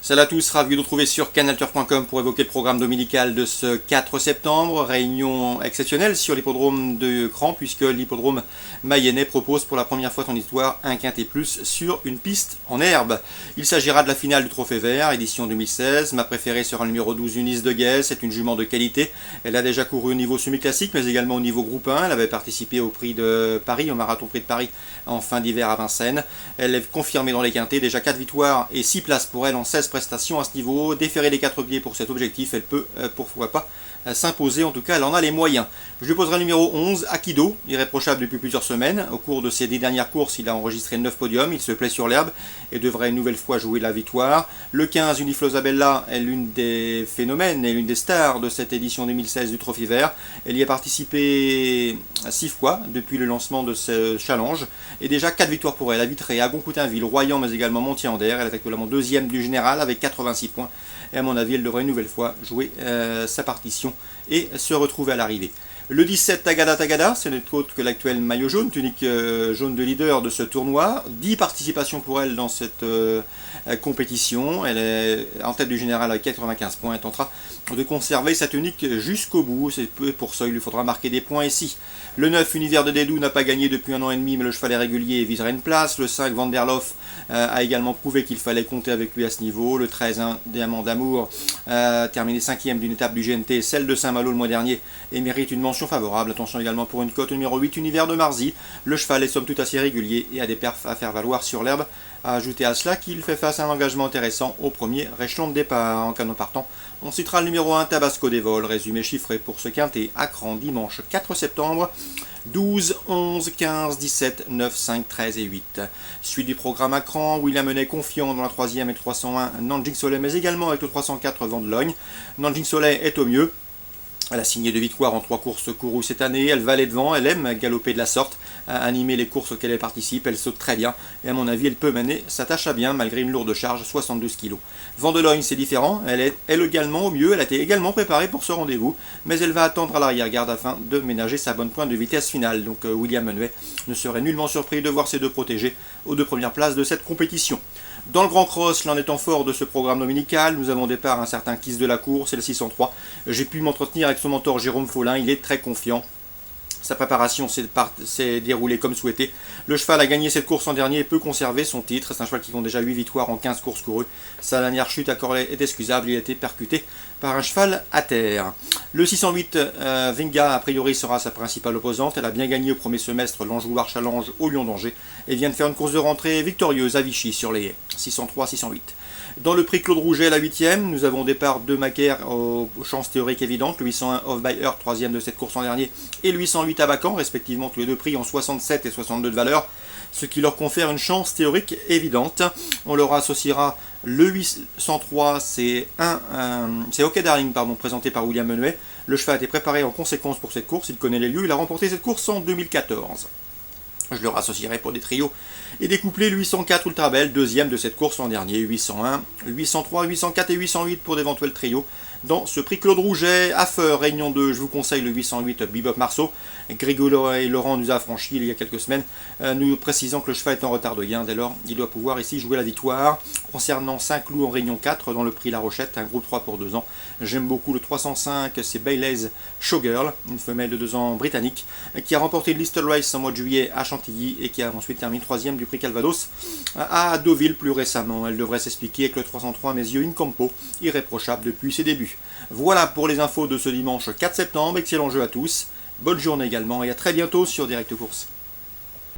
Salut à tous, ravi de vous retrouver sur canalturf.com pour évoquer le programme dominical de ce 4 septembre. Réunion exceptionnelle sur l'hippodrome de Cran puisque l'hippodrome mayennais propose pour la première fois son histoire un quintet plus sur une piste en herbe. Il s'agira de la finale du Trophée Vert, édition 2016. Ma préférée sera le numéro 12, Eunice de Guez. C'est une jument de qualité. Elle a déjà couru au niveau semi-classique mais également au niveau groupe 1. Elle avait participé au prix de Paris, au marathon prix de Paris en fin d'hiver à Vincennes. Elle est confirmée dans les quintets, déjà 4 victoires et 6 places pour elle en 16 prestations à ce niveau. Déférer les 4 pieds pour cet objectif, elle peut, pourquoi pas, s'imposer. En tout cas, elle en a les moyens. Je lui poserai le numéro 11, Akido, irréprochable depuis plusieurs semaines. Au cours de ses 10 dernières courses, il a enregistré 9 podiums. Il se plaît sur l'herbe et devrait une nouvelle fois jouer la victoire. Le 15, Uniflosabella, est l'une des phénomènes et l'une des stars de cette édition 2016 du Trophée Vert. Elle y a participé 6 fois depuis le lancement de ce challenge. Et déjà 4 victoires pour elle, à Vitré, à Goncoutainville, Royan, mais également Montier-en-Der. Elle est actuellement deuxième du général avec 86 points. Et à mon avis, elle devrait une nouvelle fois jouer sa partition et se retrouver à l'arrivée. Le 17, Tagada Tagada, ce n'est autre que l'actuel maillot jaune, tunique jaune de leader de ce tournoi. 10 participations pour elle dans cette compétition. Elle est en tête du général avec 95 points. Elle tentera de conserver sa tunique jusqu'au bout. C'est pour ça il lui faudra marquer des points ici. Le 9, Univers de Dédou, n'a pas gagné depuis 1 an et demi, mais le cheval est régulier et viserait une place. Le 5, Vanderlof, a également prouvé qu'il fallait compter avec lui à ce niveau. Le 13, Diamant d'Amour, terminé 5e d'une étape du GNT, celle de Saint-Malo le mois dernier, et mérite une mention favorable. Attention également pour une cote numéro 8, Univers de Marzy. Le cheval est somme toute assez régulier et a des perfs à faire valoir sur l'herbe. À ajouter à cela qu'il fait face à un engagement intéressant au premier échelon de départ. En canon partant, on citera le numéro 1, Tabasco des Vols, résumé chiffré pour ce quintet à Cran dimanche 4 septembre. 12, 11, 15, 17, 9, 5, 13 et 8. Suite du programme à Cran, William Menet confiant dans la 3e et le 301 Nanjing Soleil, mais également avec le 304 Vendelogne. Nanjing Soleil est au mieux. Elle a signé 2 victoires en 3 courses courues cette année, elle va aller devant, elle aime galoper de la sorte, animer les courses auxquelles elle participe, elle saute très bien, et à mon avis elle peut mener sa tâche à bien malgré une lourde charge, 72 kg. Vendelogne c'est différent, elle est elle également au mieux, elle a été également préparée pour ce rendez-vous, mais elle va attendre à l'arrière-garde afin de ménager sa bonne pointe de vitesse finale, donc William Menet ne serait nullement surpris de voir ses deux protégés aux 2 premières places de cette compétition. Dans le Grand Cross, l'un étant fort de ce programme dominical, nous avons au départ un certain Kiss de la course, c'est le 603. J'ai pu m'entretenir avec son mentor Jérôme Follin, il est très confiant. Sa préparation s'est déroulée comme souhaité. Le cheval a gagné cette course en dernier et peut conserver son titre. C'est un cheval qui compte déjà 8 victoires en 15 courses courues. Sa dernière chute à Corlay est excusable, il a été percuté par un cheval à terre. Le 608, Vinga, a priori, sera sa principale opposante. Elle a bien gagné au premier semestre l'Anjouloir Challenge au Lion d'Angers et vient de faire une course de rentrée victorieuse à Vichy sur les 603-608. Dans le prix Claude Rouget à la 8e, nous avons au départ 2 makers aux chances théoriques évidentes, le 801 Off by Earth, 3e de cette course en dernier, et le 808 Abacan, respectivement tous les deux prix en 67 et 62 de valeur, ce qui leur confère une chance théorique évidente. On leur associera le 803, c'est OK Darling, présenté par William Menet. Le cheval a été préparé en conséquence pour cette course, il connaît les lieux, il a remporté cette course en 2014. Je leur associerai pour des trios et des couplets le 804 Ultra Belle, 2e de cette course l'an dernier, 801, 803, 804 et 808 pour d'éventuels trios. Dans ce prix Claude Rouget, à Feur, Réunion 2, je vous conseille le 808 Bebop Marceau. Grégory et Laurent nous a affranchi il y a quelques semaines, nous précisant que le cheval est en retard de gain, dès lors il doit pouvoir ici jouer la victoire. Concernant Saint-Cloud en Réunion 4, dans le prix La Rochette, un groupe 3 pour 2 ans, j'aime beaucoup le 305, c'est Bailey's Showgirl, une femelle de 2 ans britannique, qui a remporté le Listed Race en mois de juillet à Chantilly et qui a ensuite terminé 3e du prix Calvados à Deauville plus récemment. Elle devrait s'expliquer avec le 303 à mes yeux Incampo, irréprochable depuis ses débuts. Voilà pour les infos de ce dimanche 4 septembre, excellent jeu à tous, bonne journée également et à très bientôt sur Direct Course.